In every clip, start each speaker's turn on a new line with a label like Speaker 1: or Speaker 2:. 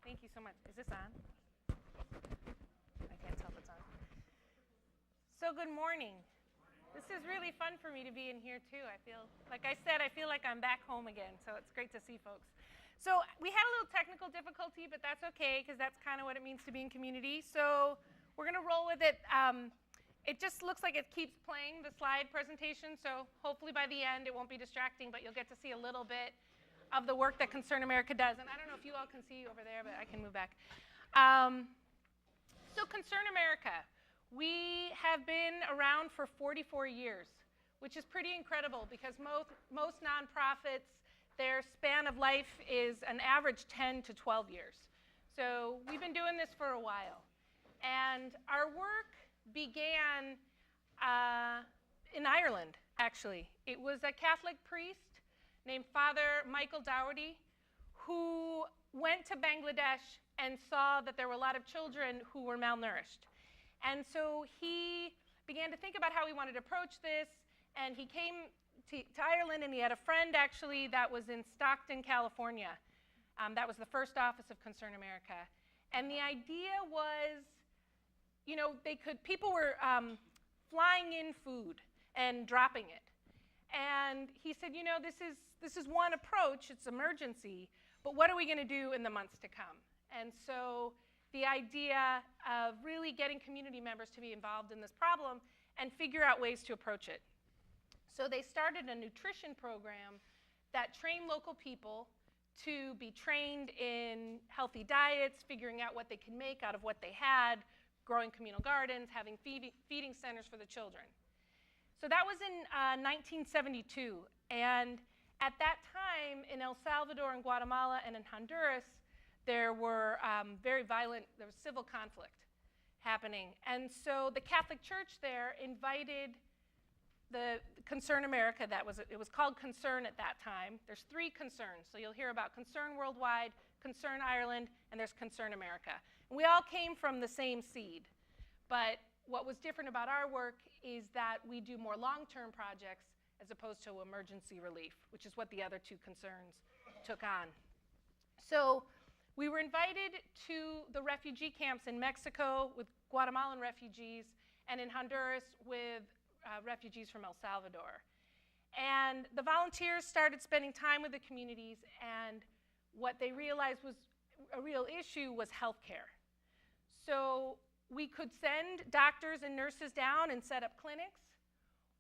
Speaker 1: Thank you so much. Is this on? I can't tell if it's on. So good morning. This is really fun for me to be in here too. I feel, like I said, I feel like I'm back home again, so it's great to see folks. So we had a little technical difficulty, but that's okay, because that's kind of what it means to be in community. So we're going to roll with it. It just looks like it keeps playing, the slide presentation, so hopefully by the end it won't be distracting, but you'll get to see a little bit of the work that Concern America does. And I don't know if you all can see over there, but I can move back. So Concern America, we have been around for 44 years, which is pretty incredible because most nonprofits, their span of life is an average 10 to 12 years. So we've been doing this for a while. And our work began in Ireland, actually. It was a Catholic priest named Father Michael Dougherty who went to Bangladesh and saw that there were a lot of children who were malnourished. And so he began to think about how he wanted to approach this, and he came to Ireland, and he had a friend, actually, that was in Stockton, California. That was the first office of Concern America. And the idea was, you know, people were flying in food and dropping it. And he said, you know, this is one approach, it's emergency, but what are we going to do in the months to come? And so the idea of really getting community members to be involved in this problem and figure out ways to approach it. So they started a nutrition program that trained local people to be trained in healthy diets, figuring out what they can make out of what they had, growing communal gardens, having feeding centers for the children. So that was in 1972. And at that time, in El Salvador and Guatemala and in Honduras, there were there was civil conflict happening. And so the Catholic Church there invited the Concern America, it was called Concern at that time. There's 3 concerns. So you'll hear about Concern Worldwide, Concern Ireland, and there's Concern America. And we all came from the same seed. But what was different about our work is that we do more long-term projects as opposed to emergency relief, which is what the other 2 concerns took on. So we were invited to the refugee camps in Mexico with Guatemalan refugees and in Honduras with refugees from El Salvador. And the volunteers started spending time with the communities, and what they realized was a real issue was healthcare. So we could send doctors and nurses down and set up clinics,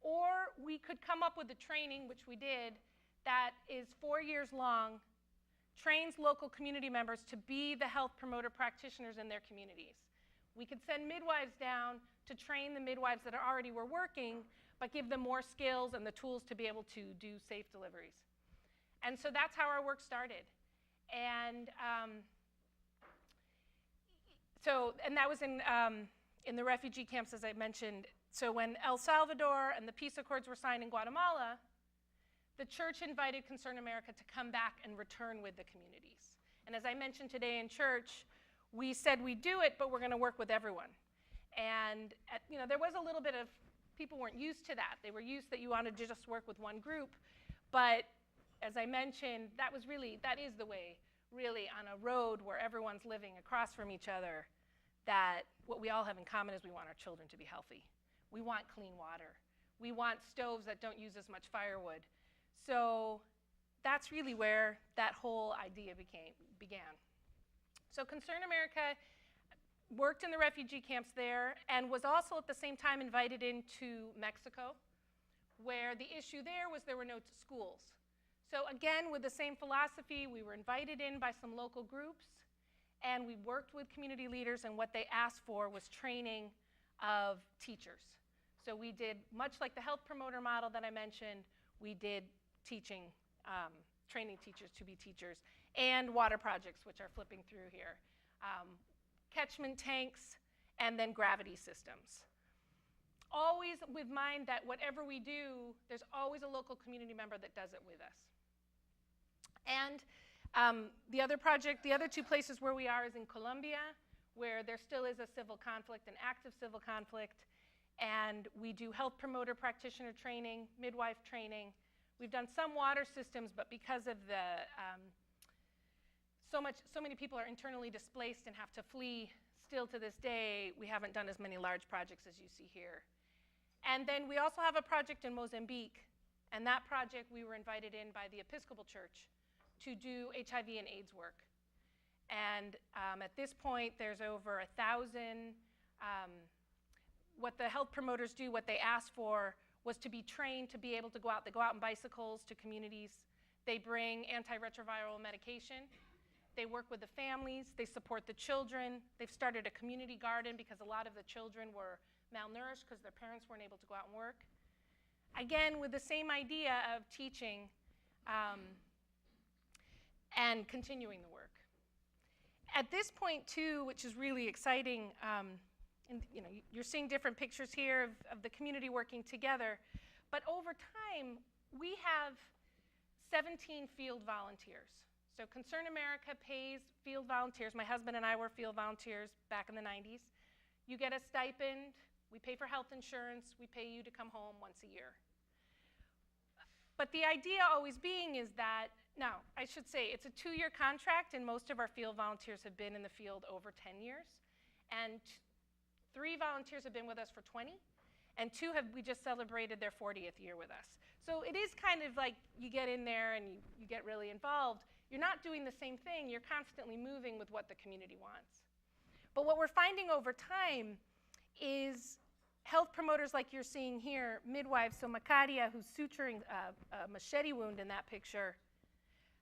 Speaker 1: or we could come up with a training, which we did, that is 4 years long, trains local community members to be the health promoter practitioners in their communities. We could send midwives down to train the midwives that already were working, but give them more skills and the tools to be able to do safe deliveries. And so that's how our work started. And that was in the refugee camps, as I mentioned. So when El Salvador and the peace accords were signed in Guatemala, the church invited Concern America to come back and return with the communities. And as I mentioned today in church, we said we'd do it, but we're going to work with everyone. And there was a little bit of, people weren't used to that. They were used that you wanted to just work with one group. But as I mentioned, that is the way, really, on a road where everyone's living across from each other, that what we all have in common is we want our children to be healthy. We want clean water. We want stoves that don't use as much firewood. So that's really where that whole idea began. So Concern America worked in the refugee camps there and was also at the same time invited into Mexico, where the issue there were no schools. So again, with the same philosophy, we were invited in by some local groups, and we worked with community leaders, and what they asked for was training of teachers. So we did, much like the health promoter model that I mentioned, we did teaching, training teachers to be teachers, and water projects, which are flipping through here. Catchment tanks, and then gravity systems. Always with mind that whatever we do, there's always a local community member that does it with us. And the other 2 places where we are is in Colombia, where there still is a civil conflict, an active civil conflict, and we do health promoter practitioner training, midwife training. We've done some water systems, but because of the so many people are internally displaced and have to flee. Still to this day, we haven't done as many large projects as you see here. And then we also have a project in Mozambique, and that project we were invited in by the Episcopal Church to do HIV and AIDS work. And at this point, there's over 1,000. What the health promoters do, what they asked for, was to be trained to be able to go out. They go out on bicycles to communities. They bring antiretroviral medication. They work with the families. They support the children. They've started a community garden because a lot of the children were malnourished because their parents weren't able to go out and work. Again, with the same idea of teaching and continuing the work. At this point, too, which is really exciting, and you're seeing different pictures here of the community working together, but over time, we have 17 field volunteers. So Concern America pays field volunteers. My husband and I were field volunteers back in the 90s. You get a stipend. We pay for health insurance. We pay you to come home once a year. But the idea always being is that, now, I should say, it's a 2-year contract, and most of our field volunteers have been in the field over 10 years. And 3 volunteers have been with us for 20, and 2 we just celebrated their 40th year with us. So it is kind of like you get in there and you get really involved. You're not doing the same thing. You're constantly moving with what the community wants. But what we're finding over time is health promoters like you're seeing here, midwives, so Macaria, who's suturing a machete wound in that picture,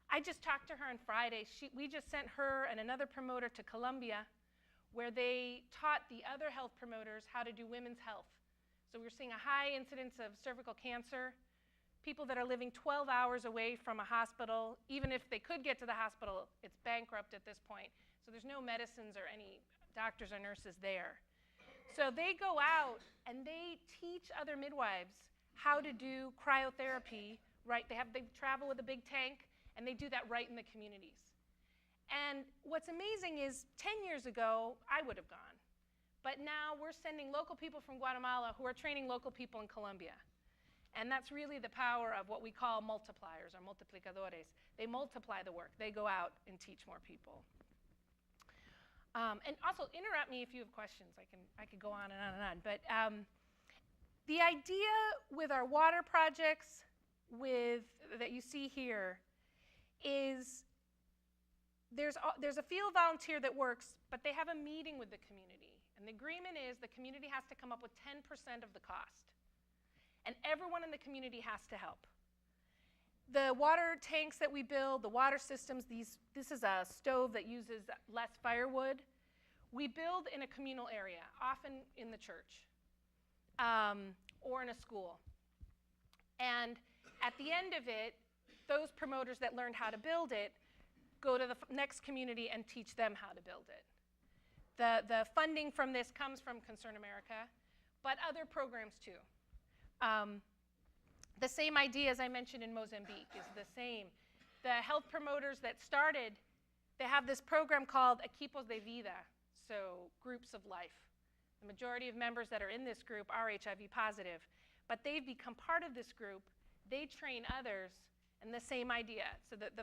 Speaker 1: I just talked to her on Friday. We just sent her and another promoter to Colombia, where they taught the other health promoters how to do women's health. So we're seeing a high incidence of cervical cancer, people that are living 12 hours away from a hospital. Even if they could get to the hospital, it's bankrupt at this point. So there's no medicines or any doctors or nurses there. So they go out and they teach other midwives how to do cryotherapy, right? They travel with a big tank, and they do that right in the communities. And what's amazing is 10 years ago, I would have gone. But now we're sending local people from Guatemala who are training local people in Colombia. And that's really the power of what we call multipliers or multiplicadores. They multiply the work. They go out and teach more people. And also, interrupt me if you have questions. I could go on and on and on. But the idea with our water projects that you see here is there's a field volunteer that works, but they have a meeting with the community. And the agreement is the community has to come up with 10% of the cost. And everyone in the community has to help. The water tanks that we build, the water systems, this is a stove that uses less firewood. We build in a communal area, often in the church or in a school. And at the end of it, those promoters that learned how to build it go to the next community and teach them how to build it. The funding from this comes from Concern America, but other programs too. The same idea as I mentioned in Mozambique is the same. The health promoters that started, they have this program called Equipos de Vida, so groups of life. The majority of members that are in this group are HIV positive, but they've become part of this group. They train others, and the same idea. So that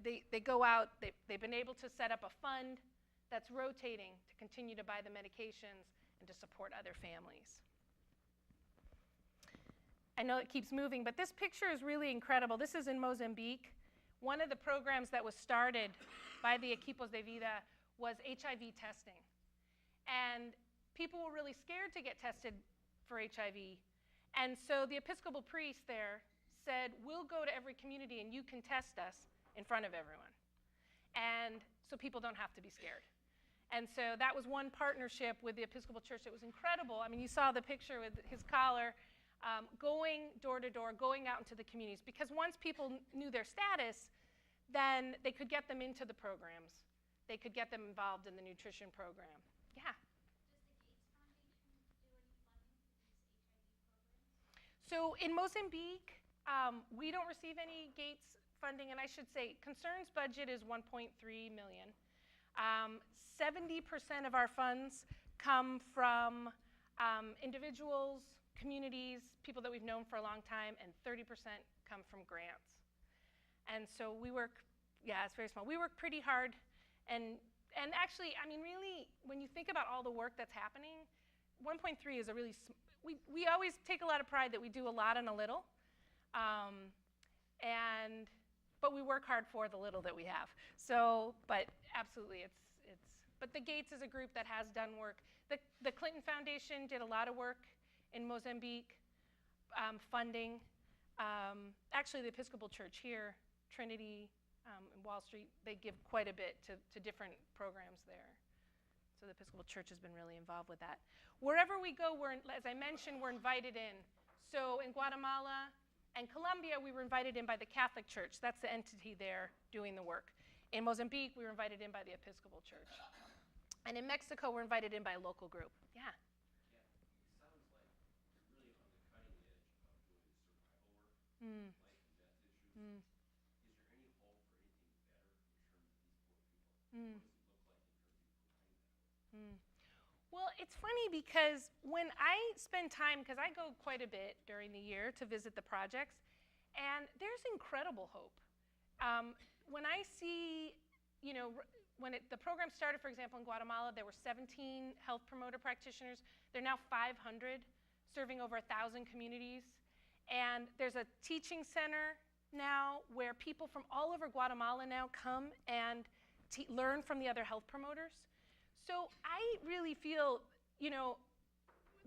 Speaker 1: they go out, they've been able to set up a fund that's rotating to continue to buy the medications and to support other families. I know it keeps moving, but this picture is really incredible. This is in Mozambique. One of the programs that was started by the Equipos de Vida was HIV testing. And people were really scared to get tested for HIV. And so the Episcopal priest there said, we'll go to every community and you can test us in front of everyone. And so people don't have to be scared. And so that was one partnership with the Episcopal Church that was incredible. I mean, you saw the picture with his collar. Going door to door, going out into the communities. Because once people knew their status, then they could get them into the programs. They could get them involved in the nutrition program. Yeah? So in Mozambique, we don't receive any Gates funding. And I should say, Concern's budget is $1.3 million. 70% of our funds come from individuals, communities, people that we've known for a long time, and 30% come from grants. And so we work, yeah, it's very small. We work pretty hard. And actually, I mean, really, when you think about all the work that's happening, 1.3 is a really, we always take a lot of pride that we do a lot and a little. But we work hard for the little that we have. So, but absolutely, but the Gates is a group that has done work. The Clinton Foundation did a lot of work in Mozambique, funding. Actually, the Episcopal Church here, Trinity, in Wall Street, they give quite a bit to different programs there. So the Episcopal Church has been really involved with that. Wherever we go, as I mentioned, we're invited in. So in Guatemala and Colombia, we were invited in by the Catholic Church. That's the entity there doing the work. In Mozambique, we were invited in by the Episcopal Church. And in Mexico, we're invited in by a local group. Yeah?
Speaker 2: Yeah, it sounds like you're really on the cutting edge of doing survival work, life and death issues. Is there any hope for anything better in terms of these poor people? What does it look like in terms of providing that work?
Speaker 1: Well, it's funny because when I spend time, because I go quite a bit during the year to visit the projects, and there's incredible hope. When I see, when the program started, for example, in Guatemala, there were 17 health promoter practitioners. There are now 500, serving over 1,000 communities. And there's a teaching center now where people from all over Guatemala now come and learn from the other health promoters. So I really feel,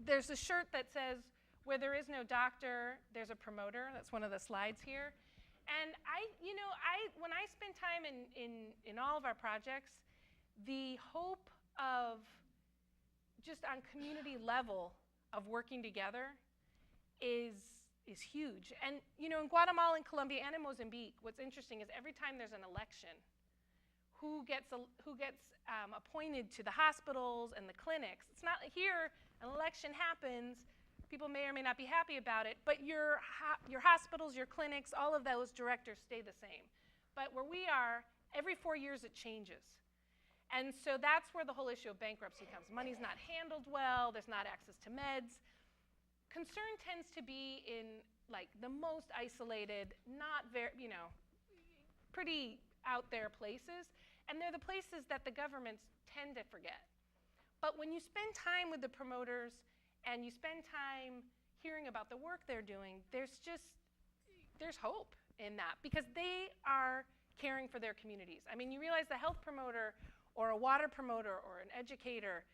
Speaker 1: there's a shirt that says, where there is no doctor, there's a promoter. That's one of the slides here. And when I spend time in all of our projects, the hope of just on community level of working together is huge. And in Guatemala and Colombia and in Mozambique, what's interesting is every time there's an election, who gets appointed to the hospitals and the clinics. It's not here, an election happens, people may or may not be happy about it, but your hospitals, your clinics, all of those directors stay the same. But where we are, every 4 years it changes. And so that's where the whole issue of bankruptcy comes. Money's not handled well, there's not access to meds. Concern tends to be in the most isolated, not very, pretty out there places. And they're the places that the governments tend to forget. But when you spend time with the promoters and you spend time hearing about the work they're doing, there's hope in that because they are caring for their communities. I mean, you realize the health promoter or a water promoter or an educator,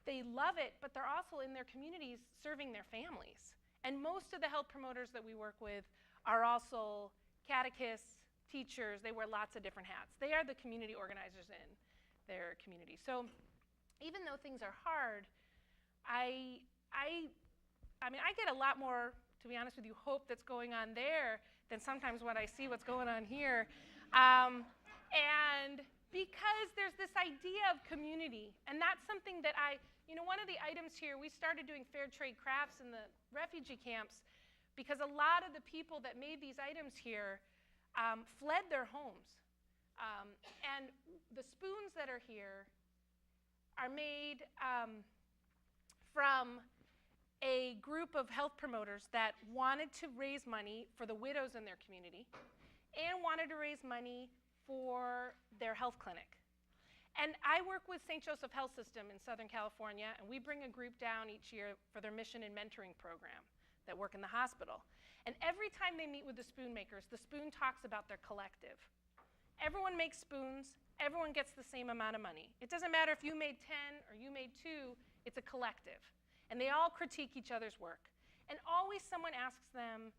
Speaker 1: they love it, but they're also in their communities serving their families. And most of the health promoters that we work with are also catechists, teachers. They wear lots of different hats. They are the community organizers in their community. So even though things are hard, I get a lot more, to be honest with you, hope that's going on there than sometimes when I see what's going on here. And because there's this idea of community, and that's something that one of the items here, we started doing fair trade crafts in the refugee camps because a lot of the people that made these items here fled their homes. And the spoons that are here are made from a group of health promoters that wanted to raise money for the widows in their community and wanted to raise money for their health clinic. And I work with St. Joseph Health System in Southern California, and we bring a group down each year for their mission and mentoring program that work in the hospital. And every time they meet with the spoon makers, the spoon talks about their collective. Everyone makes spoons, everyone gets the same amount of money. It doesn't matter if you made 10 or you made 2, it's a collective. And they all critique each other's work. And always someone asks them,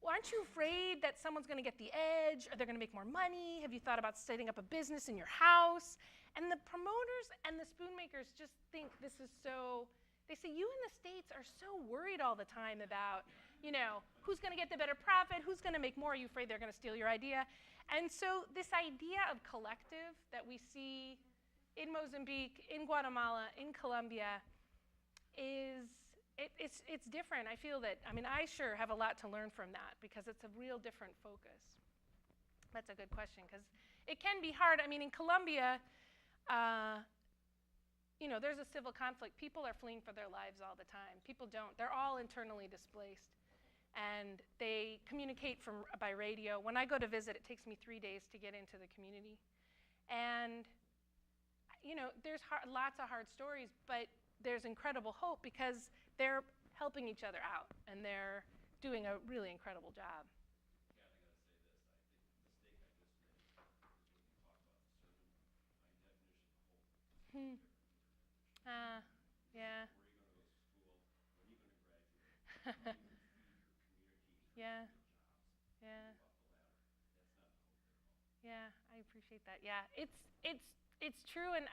Speaker 1: well, aren't you afraid that someone's gonna get the edge? Or they're gonna make more money? Have you thought about setting up a business in your house? And the promoters and the spoon makers just think this is so, they say, you in the States are so worried all the time about, who's gonna get the better profit? Who's gonna make more? Are you afraid they're gonna steal your idea? And so this idea of collective that we see in Mozambique, in Guatemala, in Colombia, it's different. I feel that, I sure have a lot to learn from that because it's a real different focus. That's a good question because it can be hard. In Colombia, there's a civil conflict. People are fleeing for their lives all the time. People don't. They're all internally displaced. And they communicate by radio. When I go to visit, it takes me 3 days to get into the community. And, you know, there's lots of hard stories, but there's incredible hope because they're helping each other out, and they're doing a really incredible job.
Speaker 2: Yeah, I gotta say this. I think the mistake I just made is when you talk about the sermon, my definition of hope is
Speaker 1: Hmm.
Speaker 2: different from your definition.
Speaker 1: Yeah.
Speaker 2: Where are you going to go to school? When are you going to graduate? How are you going to feed your community? How
Speaker 1: Yeah.
Speaker 2: are you going to get jobs?
Speaker 1: Yeah.
Speaker 2: Move up the ladder. That's not the hope there at all.
Speaker 1: Yeah, I appreciate that. Yeah, it's true, and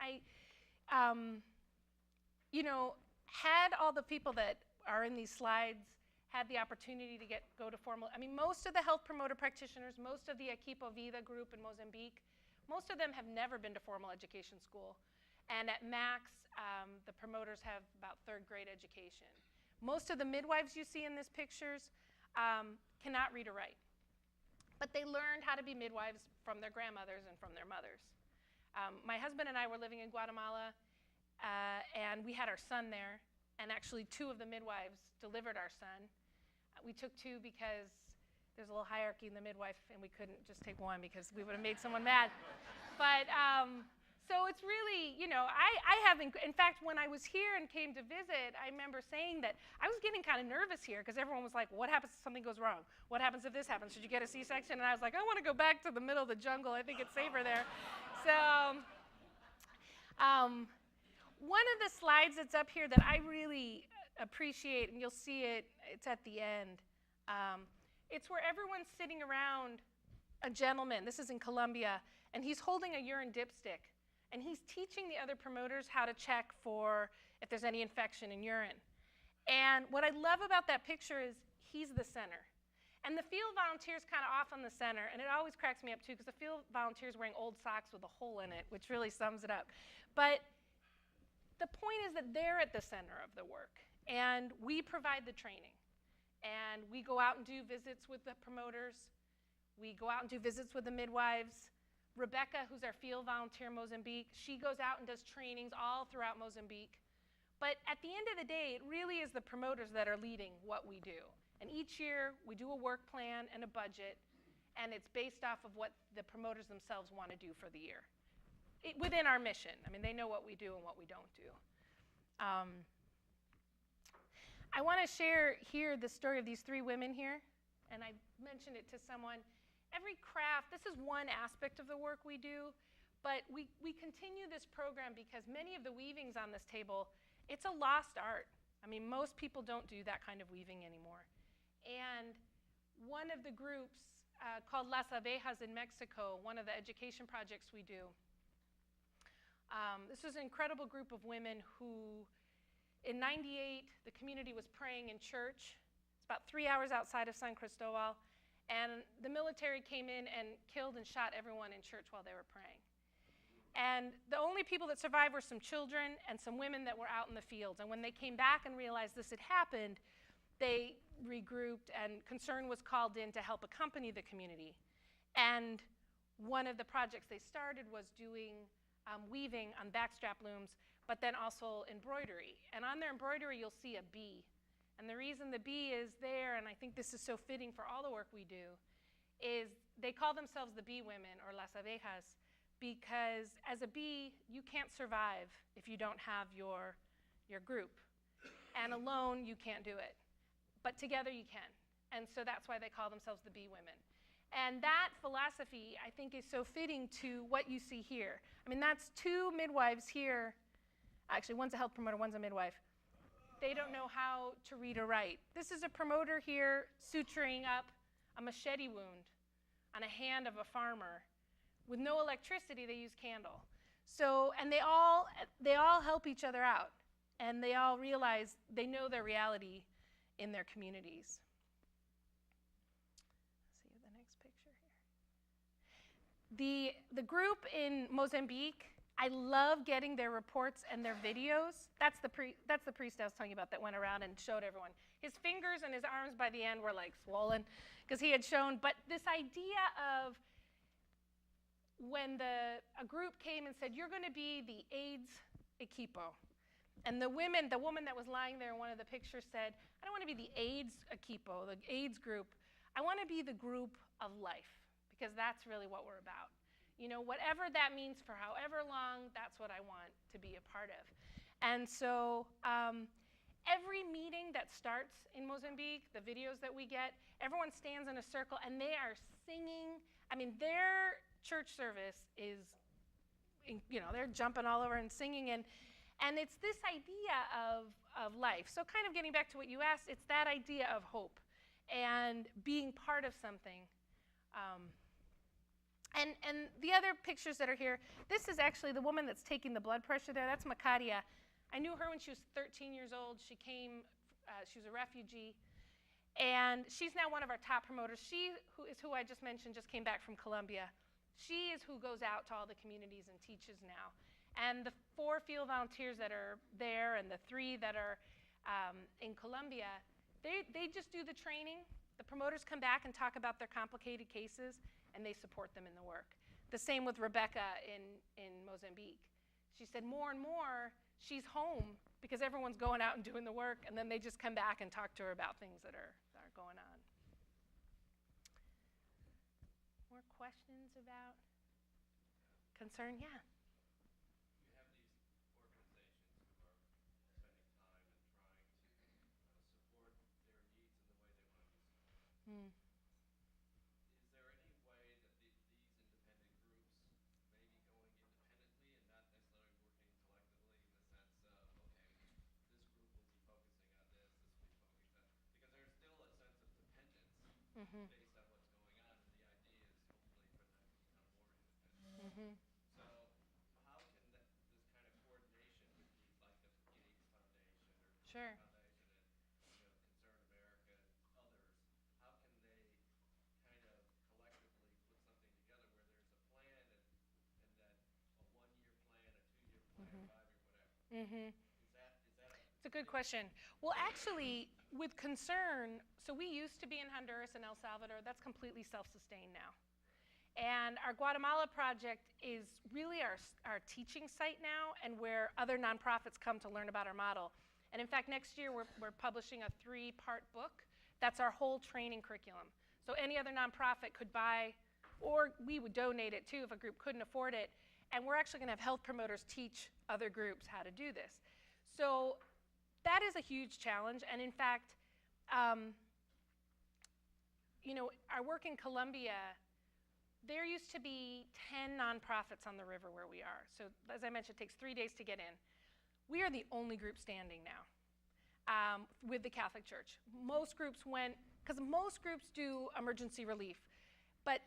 Speaker 1: you know, had all the people that are in these slides had the opportunity to go to formal. I mean, most of the health promoter practitioners, most of the Equipo Vida group in Mozambique, most of them have never been to formal education school, and at max, the promoters have about third grade education. Most of the midwives you see in these pictures cannot read or write. But they learned how to be midwives from their grandmothers and from their mothers. My husband and I were living in Guatemala, and we had our son there, and actually 2 of the midwives delivered our son. We took 2 because there's a little hierarchy in the midwife, and we couldn't just take 1 because we would have made someone mad. But so it's really, you know, I haven't, in fact, when I was here and came to visit, I remember saying that I was getting kind of nervous here because everyone was like, what happens if something goes wrong? What happens if this happens? Should you get a C-section? And I was like, I want to go back to the middle of the jungle. I think it's safer there. So one of the slides that's up here that I really appreciate, and you'll see it, it's at the end. It's where everyone's sitting around a gentleman. This is in Colombia, and he's holding a urine dipstick. And he's teaching the other promoters how to check for if there's any infection in urine. And what I love about that picture is he's the center. And the field volunteer's kind of off on the center, and it always cracks me up too because the field volunteer's wearing old socks with a hole in it, which really sums it up. But the point is that they're at the center of the work, and we provide the training. And we go out and do visits with the promoters. We go out and do visits with the midwives. Rebecca, who's our field volunteer in Mozambique, she goes out and does trainings all throughout Mozambique. But at the end of the day, it really is the promoters that are leading what we do. And each year, we do a work plan and a budget, and it's based off of what the promoters themselves want to do for the year. Within our mission. I mean, they know what we do and what we don't do. I want to share here the story of these 3 women here, and I mentioned it to someone. Every craft, this is one aspect of the work we do, but we continue this program because many of the weavings on this table, it's a lost art. I mean, most people don't do that kind of weaving anymore. And one of the groups called Las Abejas in Mexico, one of the education projects we do, this was an incredible group of women who, in '98, the community was praying in church. It's about 3 hours outside of San Cristobal. And the military came in and killed and shot everyone in church while they were praying. And the only people that survived were some children and some women that were out in the fields. And when they came back and realized this had happened, they regrouped, and concern was called in to help accompany the community. And one of the projects they started was doing weaving on backstrap looms, but then also embroidery. And on their embroidery, you'll see a bee. And the reason the bee is there, and I think this is so fitting for all the work we do, is they call themselves the bee women, or las abejas, because as a bee, you can't survive if you don't have your group. And alone, you can't do it. But together, you can. And so that's why they call themselves the bee women. And that philosophy, I think, is so fitting to what you see here. I mean, that's 2 midwives here. Actually, one's a health promoter, one's a midwife. They don't know how to read or write. This is a promoter here suturing up a machete wound on a hand of a farmer. With no electricity, they use candle. So, and they all help each other out, and they all realize they know their reality in their communities. Let's see the next picture here. The group in Mozambique, I love getting their reports and their videos. That's the priest I was telling you about that went around and showed everyone. His fingers and his arms by the end were like swollen because he had shown. But this idea of when a group came and said, you're going to be the AIDS equipo. And the woman that was lying there in one of the pictures said, I don't want to be the AIDS equipo, the AIDS group. I want to be the group of life, because that's really what we're about. You know, whatever that means for however long, that's what I want to be a part of. And so every meeting that starts in Mozambique, the videos that we get, everyone stands in a circle and they are singing. I mean, their church service is, you know, they're jumping all over and singing. And it's this idea of life. So kind of getting back to what you asked, it's that idea of hope and being part of something. And the other pictures that are here, this is actually the woman that's taking the blood pressure there. That's Makaria. I knew her when she was 13 years old. She was a refugee. And she's now one of our top promoters. She is who I just mentioned, just came back from Colombia. She is who goes out to all the communities and teaches now. And the 4 field volunteers that are there and the 3 that are in Colombia, they just do the training. The promoters come back and talk about their complicated cases, and they support them in the work. The same with Rebecca in Mozambique. She said more and more, she's home because everyone's going out and doing the work, and then they just come back and talk to her about things that are going on. More questions about concern? Yeah.
Speaker 2: You have these organizations who are spending time and trying to support their needs in the way they want to be supported. Is there any way that these independent groups may be going independently and not necessarily working collectively in the sense of, okay, this group will be focusing on this will be focusing on, because there's still a sense of dependence based on what's going on, and the idea is hopefully for them to become more independent. So how can this kind of coordination with these, like the Gates Foundation or the
Speaker 1: Sure.
Speaker 2: Foundation and Concern America and others, how can they kind of collectively put something together where there's a plan and then a 1-year plan, a 2-year plan, 5-year, whatever? Is that
Speaker 1: It's a good question. Well, actually, with Concern, so we used to be in Honduras and El Salvador. That's completely self-sustained now. And our Guatemala project is really our teaching site now, and where other nonprofits come to learn about our model. And in fact, next year we're publishing a 3-part book. That's our whole training curriculum. So any other nonprofit could buy, or we would donate it too if a group couldn't afford it. And we're actually going to have health promoters teach other groups how to do this. So that is a huge challenge. And in fact, you know, our work in Colombia, there used to be 10 nonprofits on the river where we are. So as I mentioned, it takes 3 days to get in. We are the only group standing now with the Catholic Church. Most groups went, because most groups do emergency relief. But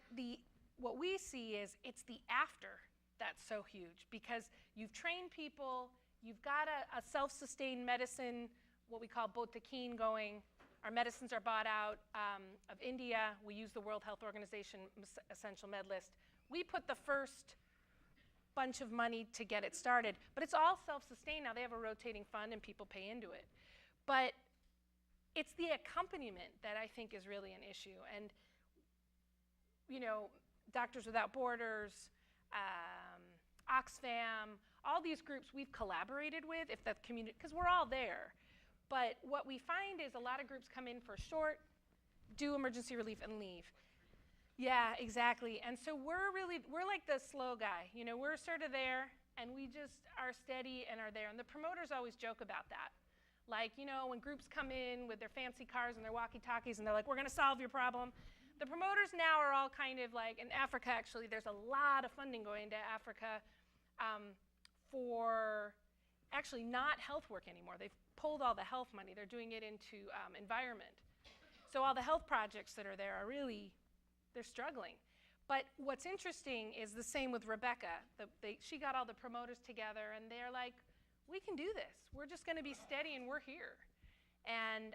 Speaker 1: what we see is it's the after that's so huge, because you've trained people, you've got a self-sustained medicine, what we call botequín going. Our medicines are bought out of India. We use the World Health Organization Essential Med List. We put the first bunch of money to get it started, but it's all self-sustained now. They have a rotating fund and people pay into it. But it's the accompaniment that I think is really an issue. And, you know, Doctors Without Borders, Oxfam, all these groups we've collaborated with, if the community, because we're all there. But what we find is a lot of groups come in for short, do emergency relief, and leave. Yeah, exactly. And so we're like the slow guy. You know, we're sort of there, and we just are steady and are there. And the promoters always joke about that. Like, you know, when groups come in with their fancy cars and their walkie-talkies, and they're like, we're going to solve your problem. The promoters now are all kind of like, in Africa, actually, there's a lot of funding going to Africa for actually not health work anymore. They've pulled all the health money. They're doing it into environment. So all the health projects that are there are really, they're struggling. But what's interesting is the same with Rebecca. She got all the promoters together, and they're like, we can do this. We're just going to be steady, and we're here. And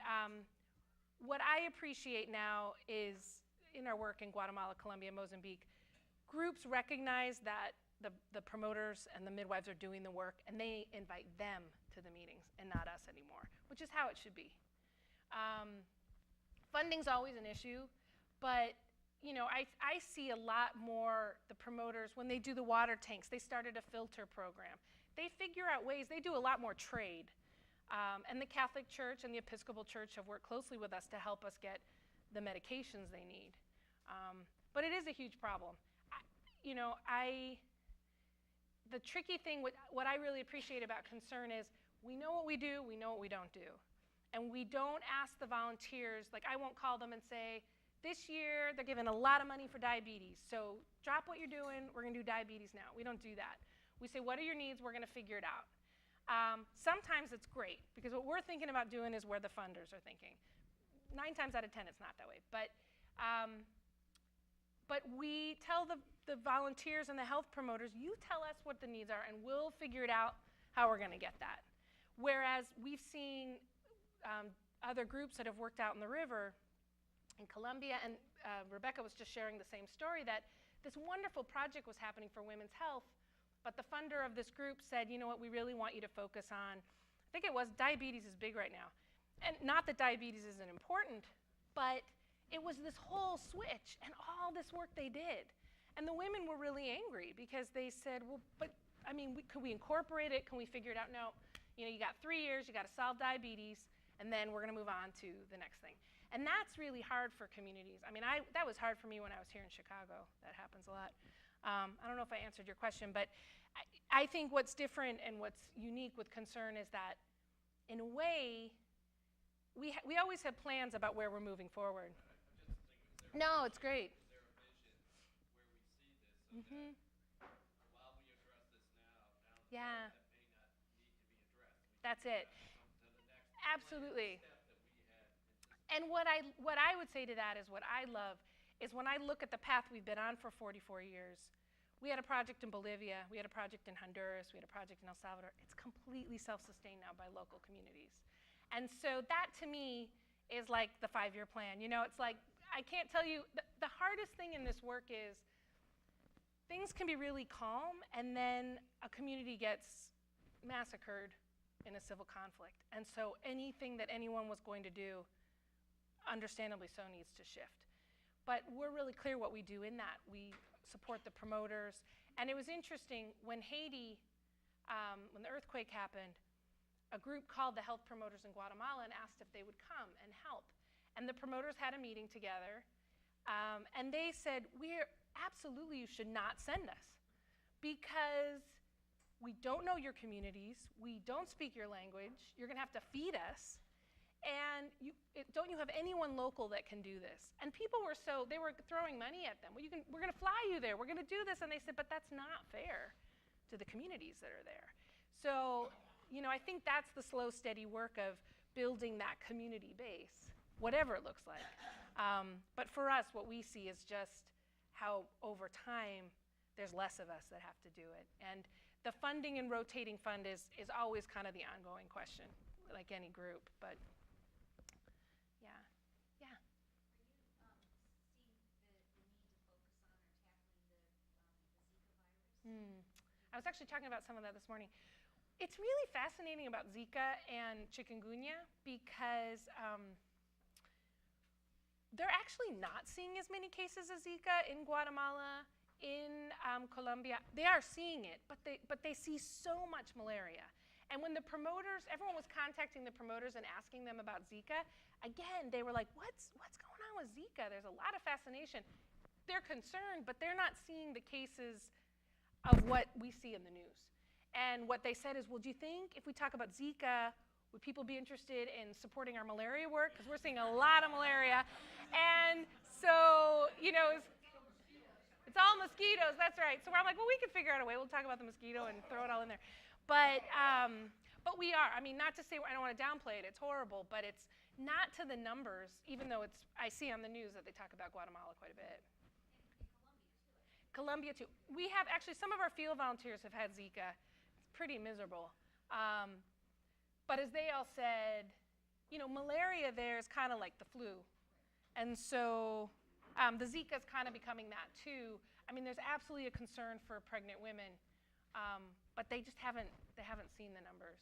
Speaker 1: what I appreciate now is, in our work in Guatemala, Colombia, Mozambique, groups recognize that the promoters and the midwives are doing the work, and they invite them to the meetings and not us anymore, which is how it should be. Funding's always an issue, but you know, I see a lot more the promoters, when they do the water tanks, they started a filter program. They figure out ways, they do a lot more trade. And the Catholic Church and the Episcopal Church have worked closely with us to help us get the medications they need. But it is a huge problem. you know, the tricky thing, what I really appreciate about Concern is we know what we do, we know what we don't do. And we don't ask the volunteers, like I won't call them and say, this year they're giving a lot of money for diabetes, so drop what you're doing, we're gonna do diabetes now. We don't do that. We say, what are your needs? We're gonna figure it out. Sometimes it's great, because what we're thinking about doing is where the funders are thinking. 9 times out of 10, it's not that way. But we tell the volunteers and the health promoters, you tell us what the needs are, and we'll figure it out how we're gonna get that. Whereas we've seen other groups that have worked out in the river in Colombia, and Rebecca was just sharing the same story, that this wonderful project was happening for women's health, but the funder of this group said, you know what, we really want you to focus on, I think it was diabetes is big right now. And not that diabetes isn't important, but it was this whole switch and all this work they did. And the women were really angry because they said, well, but I mean, could we incorporate it? Can we figure it out? No, you know, you got 3 years, you got to solve diabetes, and then we're gonna move on to the next thing. And that's really hard for communities. I mean, that was hard for me when I was here in Chicago. That happens a lot. I don't know if I answered your question, but I think what's different and what's unique with Concern is that, in a way, we always have plans about where we're moving forward. No, it's great.
Speaker 2: Is there a vision where we see this so that while we address this now, down the road, that may not need to be addressed?
Speaker 1: That's it.
Speaker 2: To the next
Speaker 1: Absolutely.
Speaker 2: step that we had anticipated.
Speaker 1: And what I would say to that is, what I love is when I look at the path we've been on for 44 years. We had a project in Bolivia, we had a project in Honduras, we had a project in El Salvador. It's completely self-sustained now by local communities. And so that, to me, is like the 5-year plan. You know, it's like, I can't tell you, the hardest thing in this work is things can be really calm, and then a community gets massacred in a civil conflict. And so anything that anyone was going to do, understandably so, needs to shift. But we're really clear what we do in that. We support the promoters. And it was interesting, when Haiti, when the earthquake happened, a group called the health promoters in Guatemala and asked if they would come and help. And the promoters had a meeting together, and they said, absolutely, you should not send us, because we don't know your communities, we don't speak your language, you're gonna have to feed us, and don't you have anyone local that can do this? And people were they were throwing money at them. Well, we're gonna fly you there, we're gonna do this, and they said, but that's not fair to the communities that are there. So, you know, I think that's the slow, steady work of building that community base, whatever it looks like. But for us, what we see is just how over time there's less of us that have to do it. And the funding and rotating fund is always kind of the ongoing question, like any group. But yeah.
Speaker 3: Are you seeing the need to focus on or tackling the Zika virus?
Speaker 1: I was actually talking about some of that this morning. It's really fascinating about Zika and chikungunya because they're actually not seeing as many cases of Zika in Guatemala, in Colombia. They are seeing it, but they see so much malaria. And when the promoters, everyone was contacting the promoters and asking them about Zika, again, they were like, what's going on with Zika? There's a lot of fascination. They're concerned, but they're not seeing the cases of what we see in the news. And what they said is, well, do you think if we talk about Zika, would people be interested in supporting our malaria work? Because we're seeing a lot of malaria. And so, you know, it's all mosquitoes, that's right. So I'm like, well, we can figure out a way. We'll talk about the mosquito and throw it all in there. But we are, I mean, not to say, I don't want to downplay it, it's horrible, but it's not to the numbers, even though I see on the news that they talk about Guatemala quite a bit. Colombia too. We have, actually, some of our field volunteers have had Zika. It's pretty miserable. But as they all said, you know, malaria there is kind of like the flu. And so the Zika is kind of becoming that too. I mean, there's absolutely a concern for pregnant women, but they just haven't seen the numbers.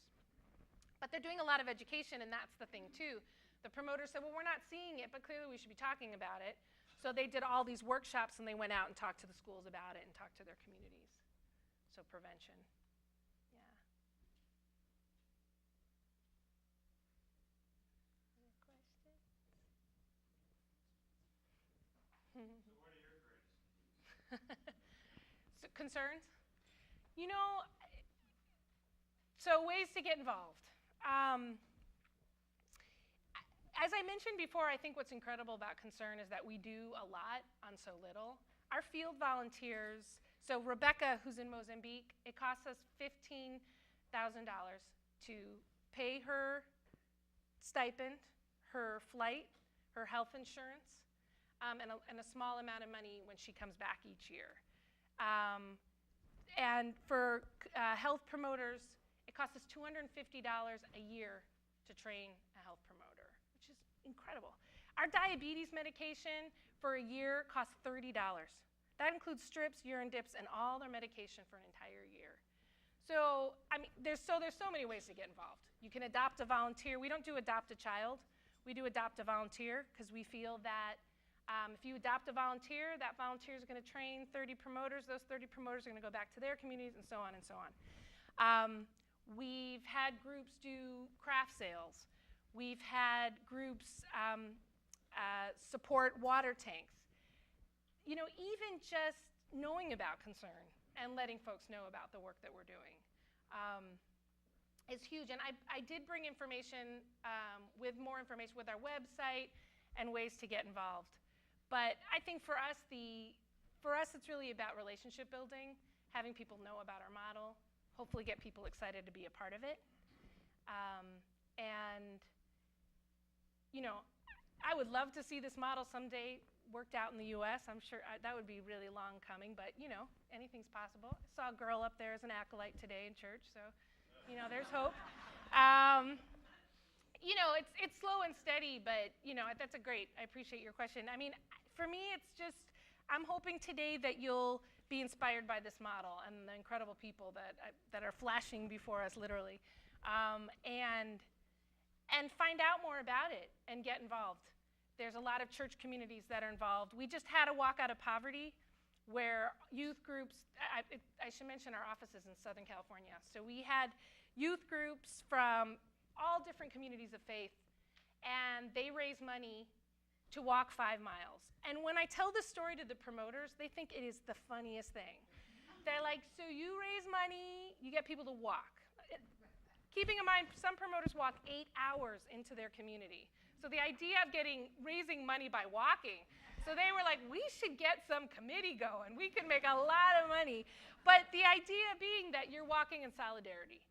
Speaker 1: But they're doing a lot of education, and that's the thing too. The promoters said, well, we're not seeing it, but clearly we should be talking about it. So they did all these workshops, and they went out and talked to the schools about it and talked to their communities. So prevention. Yeah. Any questions?
Speaker 4: So what are your greatest needs?
Speaker 1: concerns? You know, so ways to get involved. As I mentioned before, I think what's incredible about Concern is that we do a lot on so little. Our field volunteers, so Rebecca, who's in Mozambique, it costs us $15,000 to pay her stipend, her flight, her health insurance, and a small amount of money when she comes back each year. And for health promoters, it costs us $250 a year to train a health promoter, which is incredible. Our diabetes medication for a year costs $30. That includes strips, urine dips, and all their medication for an entire year. So, I mean, there's so many ways to get involved. You can adopt a volunteer. We don't do adopt a child. We do adopt a volunteer because we feel that if you adopt a volunteer, that volunteer is going to train 30 promoters. Those 30 promoters are going to go back to their communities, and so on and so on. We've had groups do craft sales. We've had groups support water tanks. You know, even just knowing about Concern and letting folks know about the work that we're doing is huge. And I did bring information with more information with our website and ways to get involved. But I think for us, it's really about relationship building, having people know about our model, hopefully get people excited to be a part of it. And, you know, I would love to see this model someday worked out in the US. I'm sure that would be really long coming, but, you know, anything's possible. I saw a girl up there as an acolyte today in church, so, you know, there's hope. You know, it's slow and steady, but, you know, that's I appreciate your question. I mean, for me, it's just, I'm hoping today that you'll be inspired by this model and the incredible people that are flashing before us, literally, and find out more about it and get involved. There's a lot of church communities that are involved. We just had a Walk Out of Poverty where youth groups, I should mention our offices in Southern California. So we had youth groups from all different communities of faith, and they raise money to walk 5 miles. And when I tell this story to the promoters, they think it is the funniest thing. They're like, so you raise money, you get people to walk. Keeping in mind, some promoters walk 8 hours into their community. So the idea of raising money by walking, so they were like, we should get some committee going. We can make a lot of money. But the idea being that you're walking in solidarity,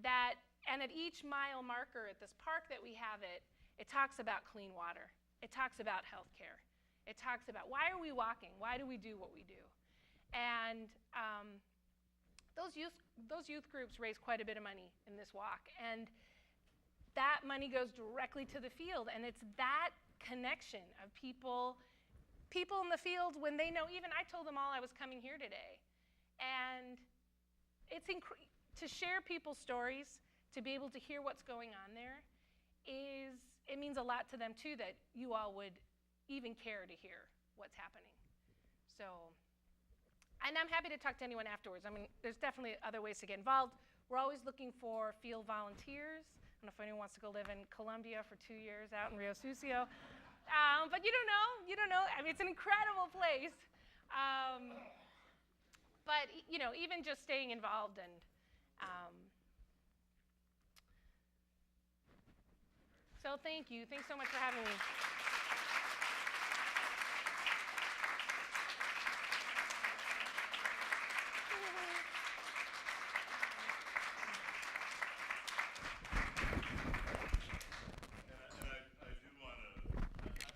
Speaker 1: and at each mile marker at this park that we have it talks about clean water. It talks about healthcare. It talks about why are we walking? Why do we do what we do? And those youth groups raise quite a bit of money in this walk. And that money goes directly to the field. And it's that connection of people in the field when they know, even I told them all I was coming here today. And it's to share people's stories, to be able to hear what's going on there, it means a lot to them too that you all would even care to hear what's happening. So, and I'm happy to talk to anyone afterwards. I mean, there's definitely other ways to get involved. We're always looking for field volunteers. I don't know if anyone wants to go live in Colombia for 2 years out in Rio Sucio. But you don't know. I mean, it's an incredible place. But, you know, even just staying involved and so thank you. Thanks so much for having me.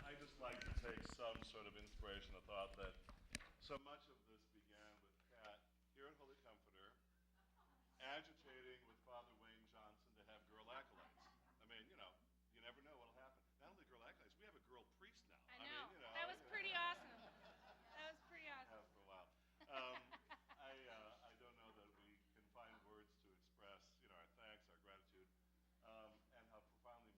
Speaker 4: I just like to take some sort of inspiration. I thought that so much of